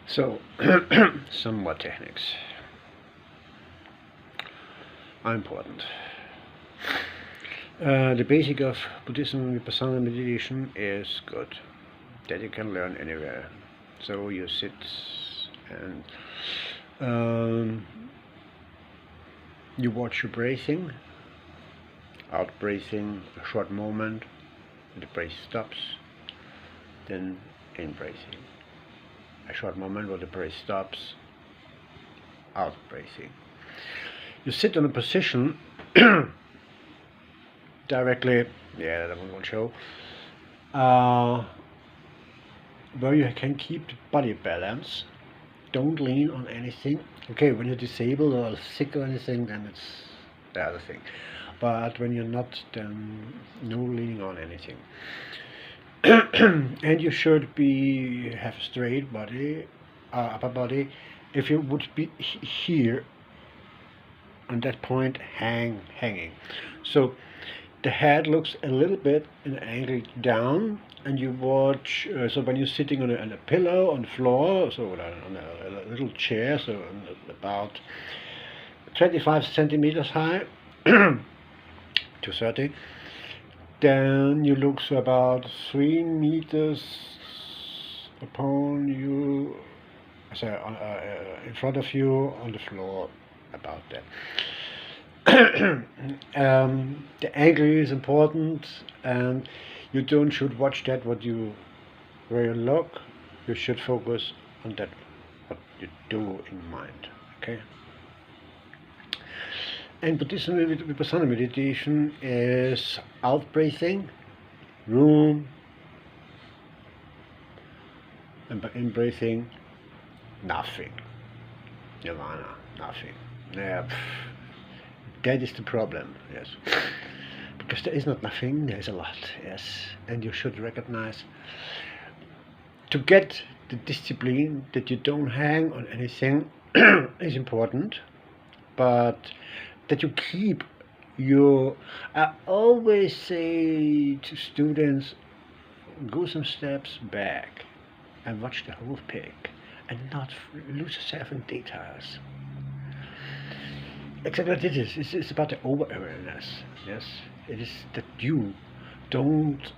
So, some more techniques are important. The basic of Buddhism vipassana meditation is good, that you can learn anywhere. So you sit and you watch your breathing, out breathing, a short moment, the breath stops, then in breathing. A short moment where the breath stops, out breathing. You sit in a position directly, that one will show, where you can keep the body balance. Don't lean on anything. Okay, when you're disabled or sick or anything, then it's the other thing. But when you're not, then no leaning on anything. And you should have a straight body, upper body. If you would be here, on that point, hanging. So the head looks a little bit an angle down, and you watch. So when you're sitting on a pillow on the floor, so on a little chair, so about 25 centimeters high to 30. Then you look so about 3 meters upon you, so in front of you on the floor, about that. The angle is important, and you should watch that where you look. You should focus on that what you do in mind. Okay. And Buddhism vipassana meditation is out breathing, room, and by in breathing, nothing. Nirvana, nothing. That is the problem, yes. Because there is not nothing, there is a lot, yes. And you should recognize, to get the discipline that you don't hang on anything is important, but that you keep your, I always say to students, go some steps back and watch the whole pic and not lose yourself in details. Exactly what it is. It's about the over-awareness. Yes, it is that you don't.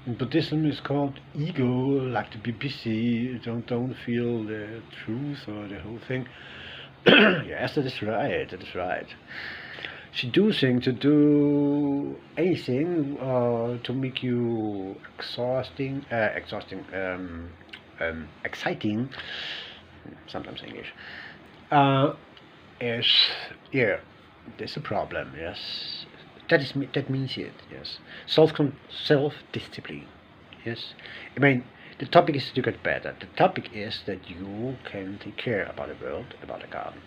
In Buddhism is called ego, like to be busy. Don't feel the truth or the whole thing. Yes, that is right. That is right. Seducing to do anything to make you exciting. Sometimes English. There's a problem. Yes, that means it. Yes, self-discipline. Yes, I mean the topic is to get better. The topic is that you can take care about the world, about the garden,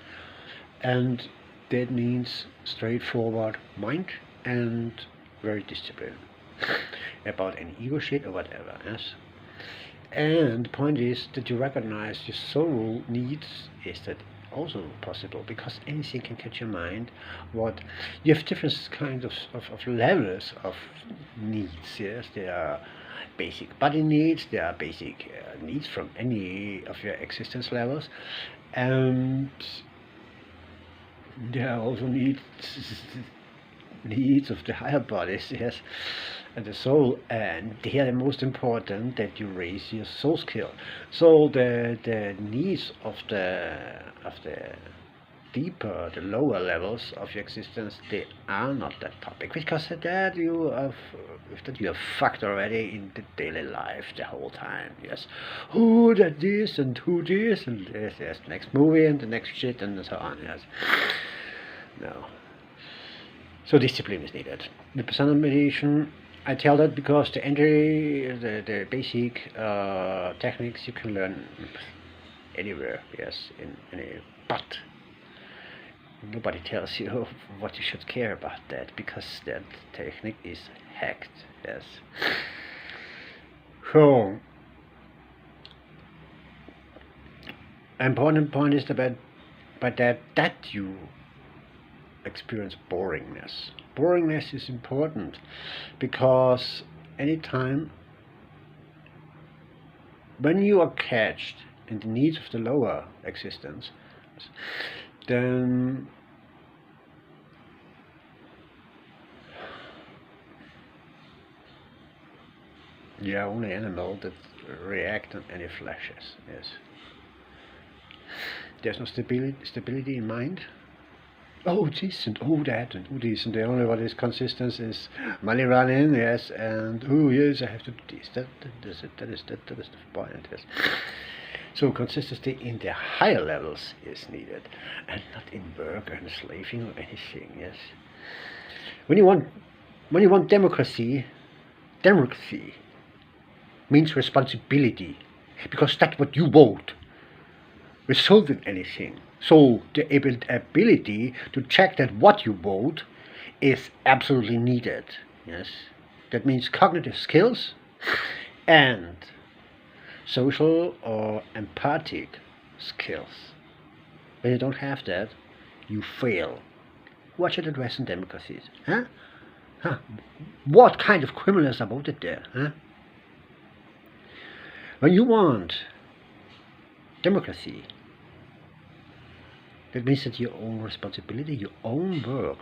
and that means straightforward mind and very disciplined about any ego shit or whatever. Yes. And the point is that you recognize your soul needs is that also possible, because anything can catch your mind. What you have different kinds of levels of needs. Yes, there are basic body needs, there are basic needs from any of your existence levels, and there are also needs of the higher bodies, yes, and the soul, and they are the most important, that you raise your soul skill. So the needs of the deeper, the lower levels of your existence, they are not that topic, because that you have fucked already in the daily life the whole time. Yes, who that this and who this and this, yes, next movie and the next shit and so on. Yes, no. So discipline is needed. Vipassana meditation, I tell that because the basic techniques you can learn anywhere, yes, in any, but nobody tells you what you should care about that, because that technique is hacked, yes. So, important point is about that you experience boringness. Boringness is important, because anytime when you are catched in the needs of the lower existence, then you are only animal that react on any flashes. Yes. There's no stability in mind. Oh, this and oh that and oh this, and the only what is consistent is money running, yes, and oh yes, I have to do this. That is it. That is the point. Yes. So consistency in the higher levels is needed, and not in work or in slaving or anything. Yes. When you want democracy means responsibility, because that's what you vote. Result in anything. So the ability to check that what you vote is absolutely needed. Yes, that means cognitive skills and social or empathic skills. When you don't have that, you fail. Watch it at Western democracies. Huh? What kind of criminals are voted there? Huh? When you want democracy, that means that your own responsibility, your own work.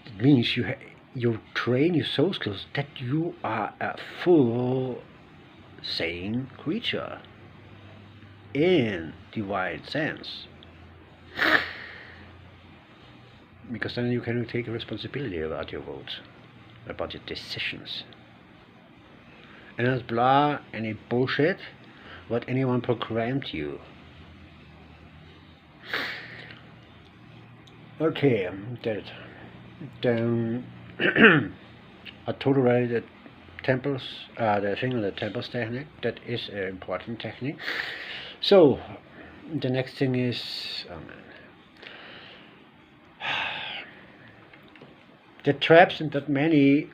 It means you train your soul skills that you are a full sane creature in divine sense. Because then you can take responsibility about your votes, about your decisions. And not blah any bullshit what anyone programmed you. Okay, that then I told already that temples, the thing on the temples technique, that is an important technique. So the next thing is the traps in that many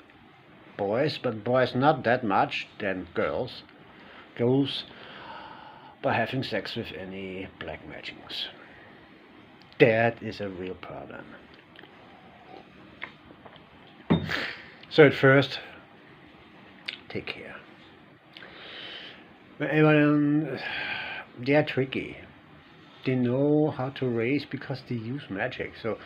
boys, but boys not that much than girls, goes by having sex with any black magics. That is a real problem. So at first, take care. They are tricky. They know how to raise because they use magic. So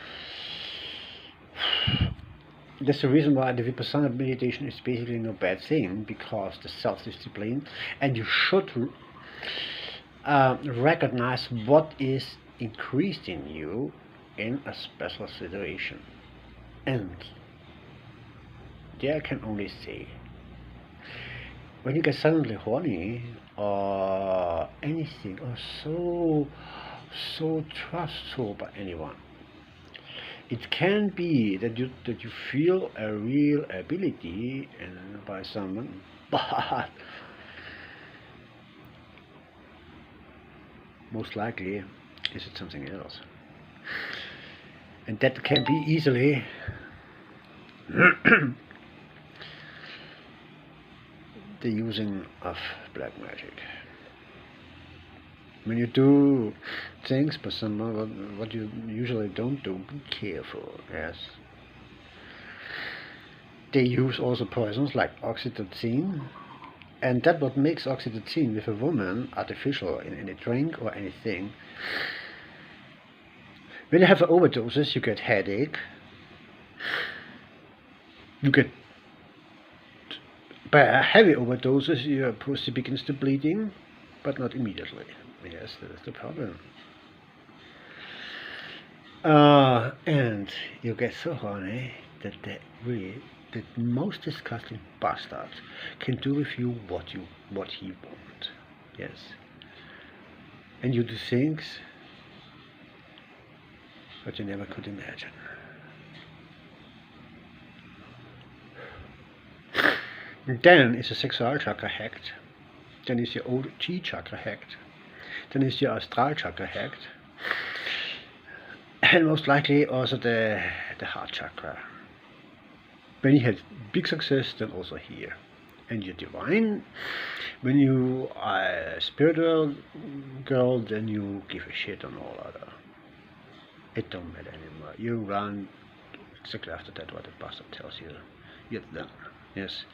that's the reason why the vipassana meditation is basically no bad thing, because the self-discipline, and you should recognize what is increased in you in a special situation. And there I can only say, when you get suddenly horny or anything, or so trustful by anyone, it can be that you feel a real ability and by someone, but most likely is it something else, and that can be easily the using of black magic. When you do things for someone, what you usually don't do, be careful. Yes, they use also poisons like oxytocin, and that what makes oxytocin with a woman artificial in any drink or anything. When you have overdoses, you get headache. You get, by a heavy overdoses, your pussy begins to bleeding, but not immediately. Yes, that is the problem. And you get so horny that the most disgusting bastard can do with you what he wants. Yes, and you do things that you never could imagine. And then is the sexual chakra hacked. Then is your Chi chakra hacked. Then is your astral chakra hacked. And most likely also the heart chakra. When you had big success, then also here. And you're divine. When you are a spiritual girl, then you give a shit on all other. It don't matter anymore. You run exactly after that what the bastard tells you. You're done. Yes.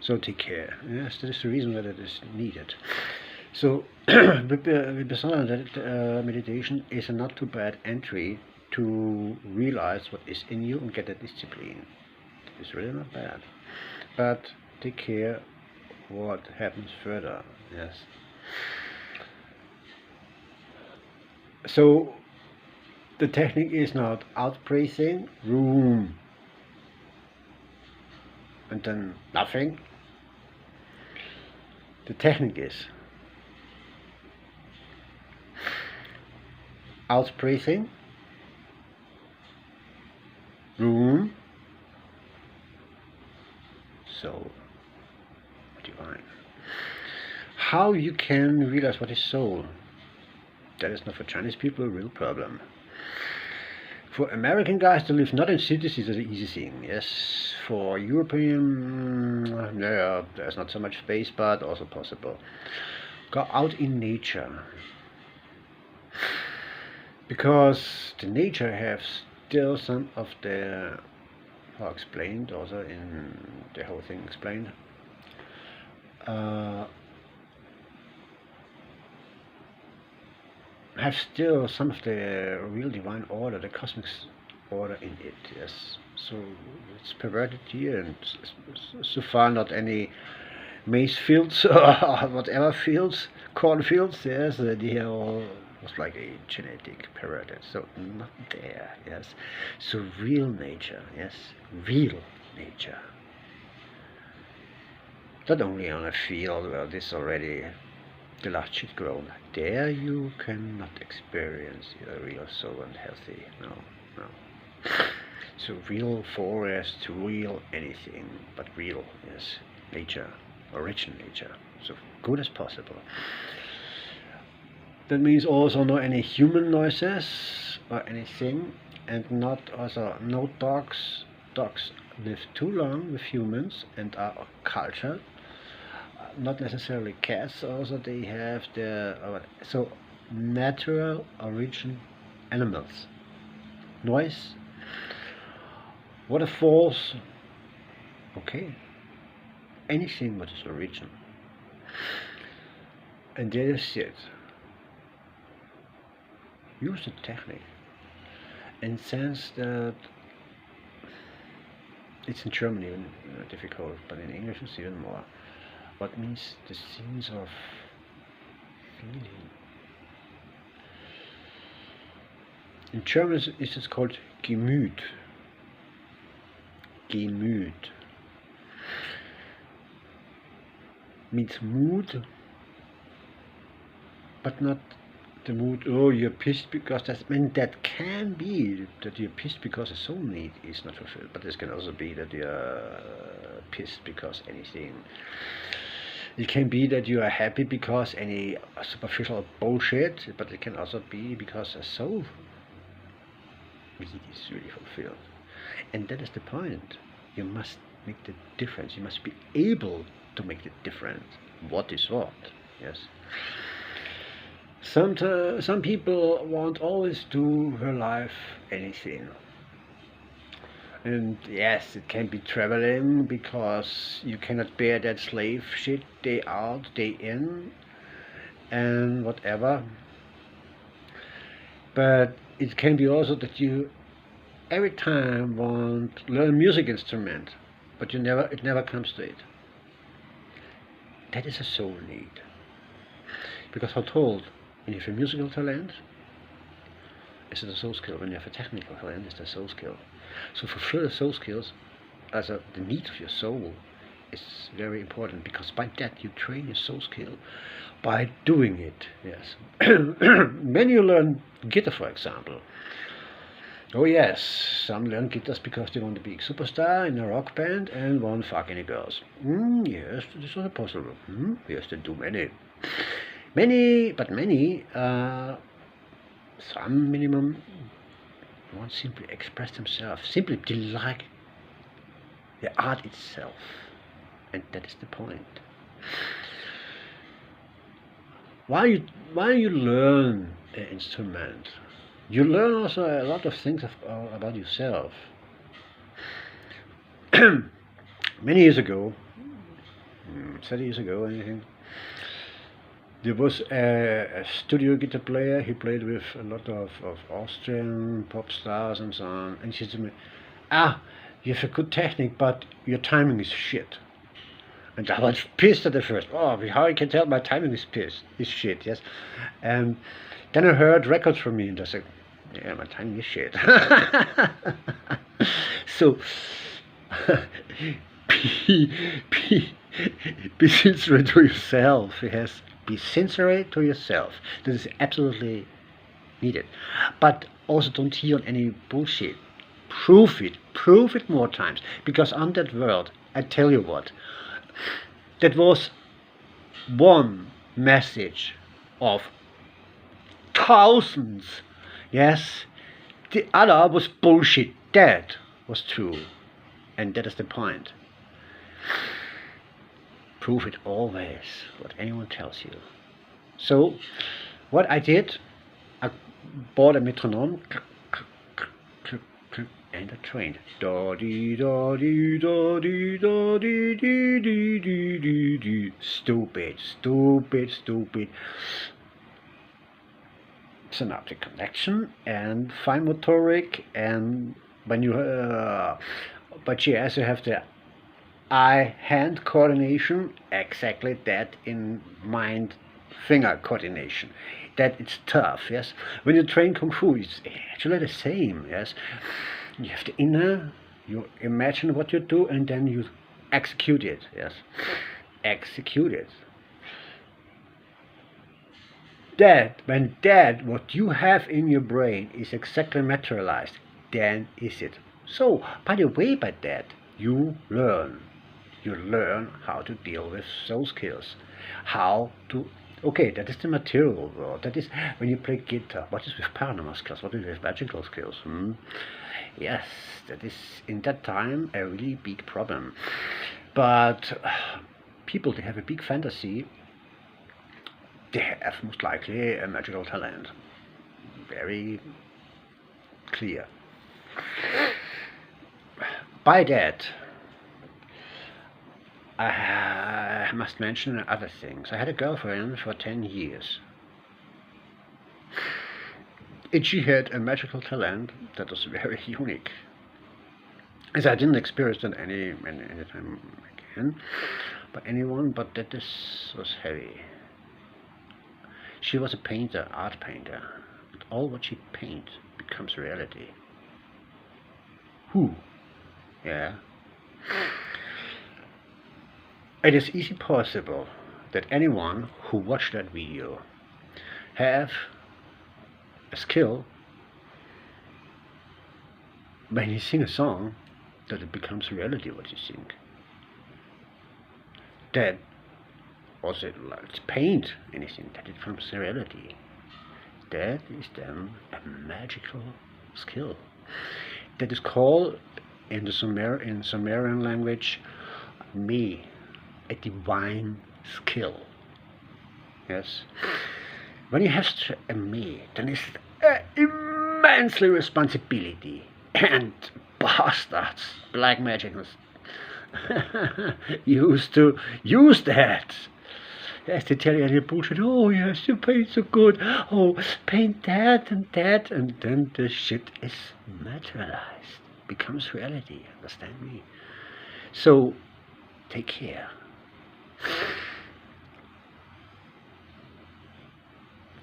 So take care. Yes, that is the reason that it is needed. So vipassana meditation is a not too bad entry to realize what is in you and get a discipline. It's really not bad, but take care what happens further. Yes. So the technique is not out breathing, room, and then nothing. The technique is out breathing, room, soul, divine. How you can realize what is soul? That is not for Chinese people a real problem. For American guys to live not in cities is an easy thing. Yes, for European, yeah, there's not so much space, but also possible. Go out in nature, because the nature has still some of the, how explained also in the whole thing explained. Have still some of the real divine order, the cosmic order in it, yes. So it's perverted here, and so far not any maize fields or whatever fields, cornfields, yes, they are all was like a genetic perverted, so not there, yes. So real nature, yes, real nature. Not only on a field where this already the last shit grown. There you cannot experience a real soul and healthy. No, no. So real forest, real anything, but real, yes, nature, original nature, so good as possible. That means also no any human noises or anything, and not also no dogs. Dogs live too long with humans and are cultured. Not necessarily cats, also they have the so natural origin animals. Noise, waterfalls, okay, anything what is origin. And there is it. Use the technique in sense that it's in German even difficult, but in English it's even more. What means the sense of feeling? In German is it called Gemüt. Gemüt means mood, but not the mood, oh, you're pissed because that's, I mean, that can be that you're pissed because a soul need is not fulfilled, but this can also be that you're pissed because anything. It can be that you are happy because any superficial bullshit, but it can also be because a soul need is really fulfilled. And that is the point. You must make the difference. You must be able to make the difference. What is what? Yes. Some people want always do her life anything. And yes, it can be traveling because you cannot bear that slave shit day out, day in, and whatever. But it can be also that you every time want to learn a music instrument, but it never comes to it. That is a soul need. Because I'm told, when you have a musical talent, is it a soul skill? When you have a technical talent, it's a soul skill. So fulfill the soul skills, the need of your soul is very important, because by that you train your soul skill by doing it. Yes. When you learn guitar, for example, oh yes, some learn guitars because they want to be a superstar in a rock band and want fuck any girls. Yes, this is possible. Yes, they do many, some minimum want simply express themselves, simply delight the art itself, and that is the point. While you learn an instrument, you learn also a lot of things about yourself. Many years ago, 30 years ago, anything, There was a studio guitar player. He played with a lot of Austrian pop stars and so on. And she said to me, you have a good technique, but your timing is shit. And I was pissed at the first. Oh, how I can tell my timing is shit, yes. And then I heard records from me and I said, yeah, my timing is shit. So, be sincere to yourself. Yes, be sincere to yourself. This is absolutely needed. But also don't hear on any bullshit. Prove it more times. Because on that world, I tell you what, that was one message of thousands. Yes, the other was bullshit. That was true. And that is the point. Prove it always, what anyone tells you. So, what I did, I bought a metronome and I trained. Da dee da dee da dee da dee dee dee dee dee dee. Stupid. Synaptic connection and fine motoric, and when you but you also have the eye-hand coordination, exactly that in mind-finger coordination. That it's tough, yes. When you train Kung Fu, it's actually the same, yes. You have the inner, you imagine what you do, and then you execute it, yes. Execute it. When what you have in your brain is exactly materialized, then is it. So, by the way, by that, you learn how to deal with those skills, okay, that is the material world. That is when you play guitar. What is with paranormal skills? What is with magical skills? Yes, that is in that time a really big problem. But people, they have a big fantasy. They have most likely a magical talent. Very clear. By that, I must mention other things. I had a girlfriend for 10 years. And she had a magical talent that was very unique. As I didn't experience that any time again by anyone, but that this was heavy. She was a painter, art painter. And all what she paints becomes reality. Yeah. It is easy possible that anyone who watched that video have a skill when you sing a song that it becomes reality what you sing. That also, let's paint anything that it becomes reality. That is then a magical skill. That is called in the Sumerian language a divine skill. Yes. When you have a then it's immensely responsibility, and bastards, black magicians used to use that. Yes, they tell you any bullshit. Oh yes, you paint so good. Oh, paint that, and then the shit is materialized, becomes reality. Understand me? So, take care.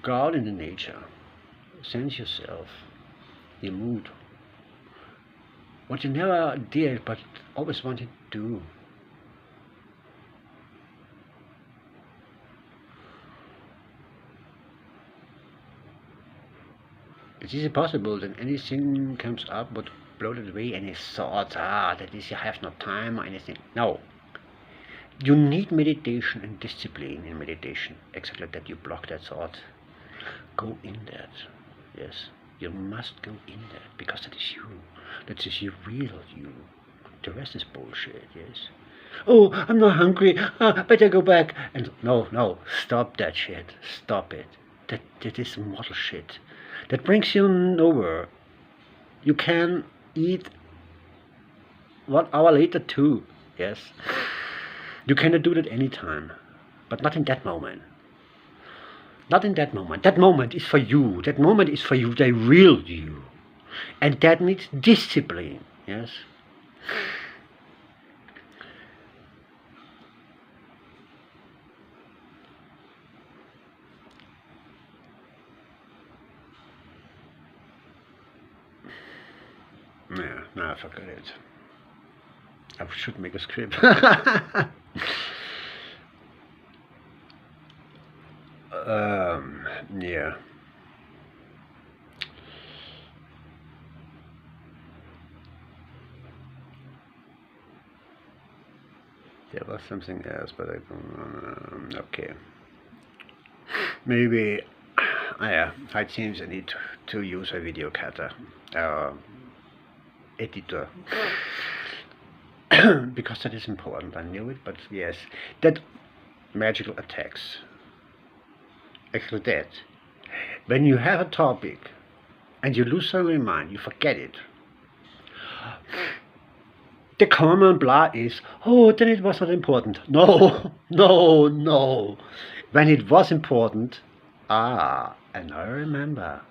Go out in the nature. Sense yourself, your mood. What you never did, but always wanted to do. It is possible that anything comes up but blow it away, any thoughts, that is, you have no time or anything. No. You need meditation and discipline in meditation. Exactly that, you block that thought. Go in that. Yes. You must go in that, because that is you. That is your real you. The rest is bullshit, yes. Oh, I'm not hungry. Better go back. And no, stop that shit. Stop it. That is model shit. That brings you nowhere. You can eat 1 hour later too, yes. You cannot do that anytime, but not in that moment. Not in that moment. That moment is for you. That moment is for you, the real you. And that needs discipline. Yes. Yeah, no, I forgot it. I should make a script. Yeah. There was something else, but I don't. Okay. Maybe. Yeah, it seems I need to use a video cutter. Editor. Because that is important. I knew it, but yes, that magical attacks. Actually, that when you have a topic and you lose your mind, you forget it. The common blah is, oh, then it was not important. No, no, no. When it was important, and I remember.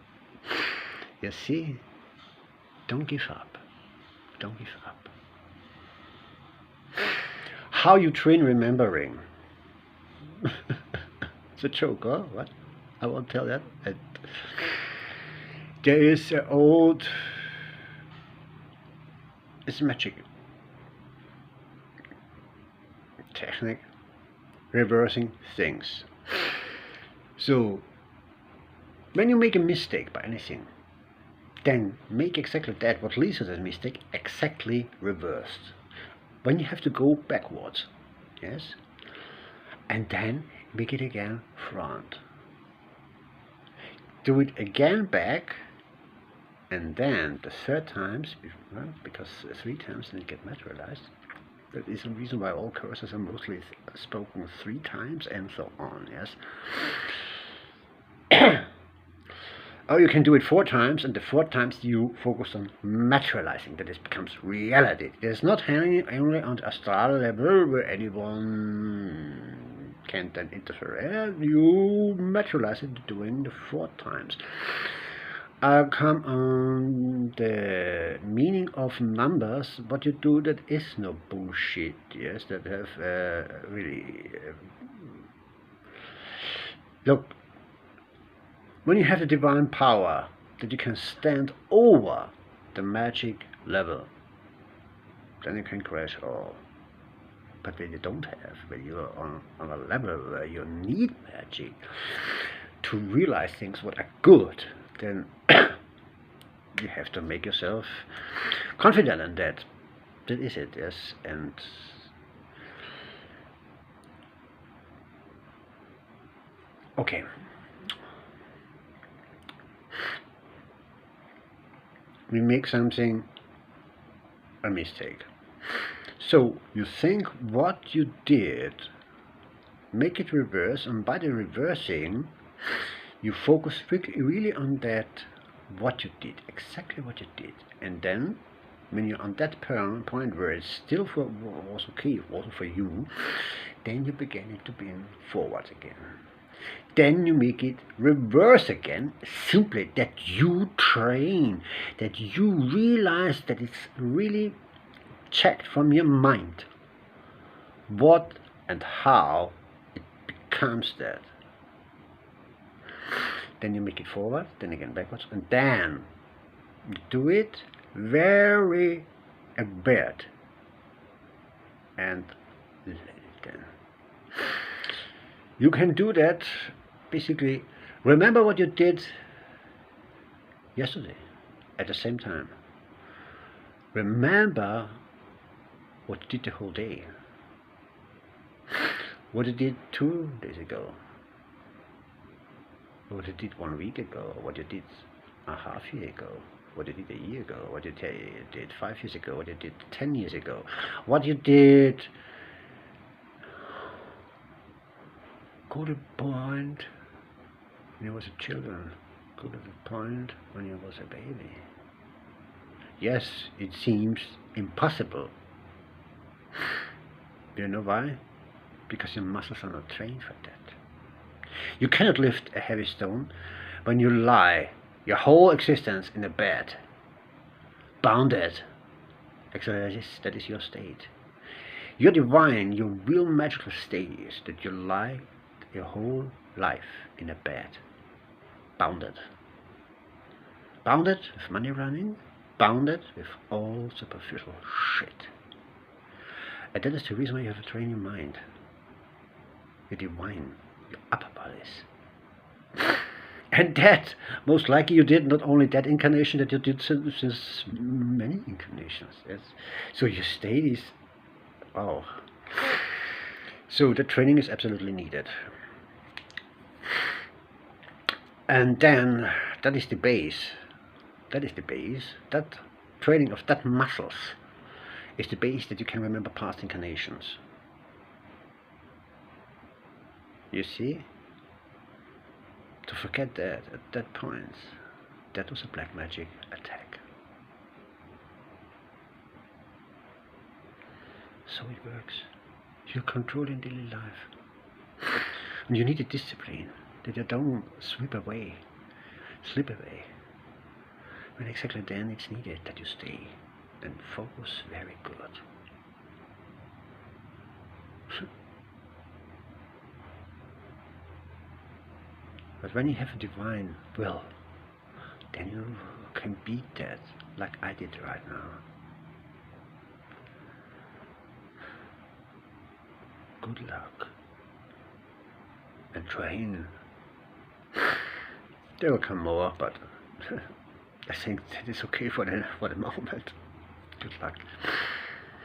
You see, don't give up. Don't give up. How you train remembering. It's a joke, huh? What? I won't tell that. There is an old... It's magic technique, reversing things. So, when you make a mistake by anything, then make exactly that, what leads to that mistake, exactly reversed. When you have to go backwards, yes, and then make it again front. Do it again back, and then the third times, because 3 times then it get materialized. That is the reason why all curses are mostly spoken 3 times and so on, yes. Or you can do it 4 times, and the 4 times you focus on materializing, that it becomes reality. It is not only on the astral level where anyone can then interfere. You materialize it doing the 4 times. I'll come on the meaning of numbers. What you do, that is no bullshit, yes, that have really... Look, when you have the divine power, that you can stand over the magic level, then you can crash all. But when you don't have, when you're on a level where you need magic to realize things what are good, then you have to make yourself confident in that. That is it, yes. And okay. We make something a mistake. So you think what you did, make it reverse, and by the reversing, you focus really on that, what you did, exactly what you did. And then, when you're on that point where it's still was okay, also for you, then you begin it to be forward again. Then you make it reverse again, simply that you train, that you realize that it's really checked from your mind what and how it becomes that. Then you make it forward, then again backwards, and then you do it very a bit, and let it then. You can do that. Basically, remember what you did yesterday at the same time. Remember what you did the whole day. What you did 2 days ago. What you did 1 week ago. What you did a half year ago. What you did a year ago. What you did 5 years ago. What you did 10 years ago. What you did. Go to the point when you was a children. Go to the point when you was a baby. Yes, it seems impossible. Do you know why? Because your muscles are not trained for that. You cannot lift a heavy stone when you lie your whole existence in a bed, bounded. Actually, that is your state. Your divine, your real magical state is that you lie your whole life in a bed, bounded. Bounded with money running, bounded with all superficial shit. And that is the reason why you have to train your mind, your divine, your upper bodies. And that, most likely you did not only that incarnation, that you did since many incarnations. Yes. So your state is, wow. So the training is absolutely needed. And then, that is the base. That is the base. That training of that muscles is the base that you can remember past incarnations. You see? To forget that at that point, that was a black magic attack. So it works. You're controlling daily life. And you need a discipline that you don't slip away. When exactly then it's needed that you stay and focus very good. But when you have a divine will, then you can beat that like I did right now. Good luck. And train. There will come more, but I think that is okay for the moment. Good luck.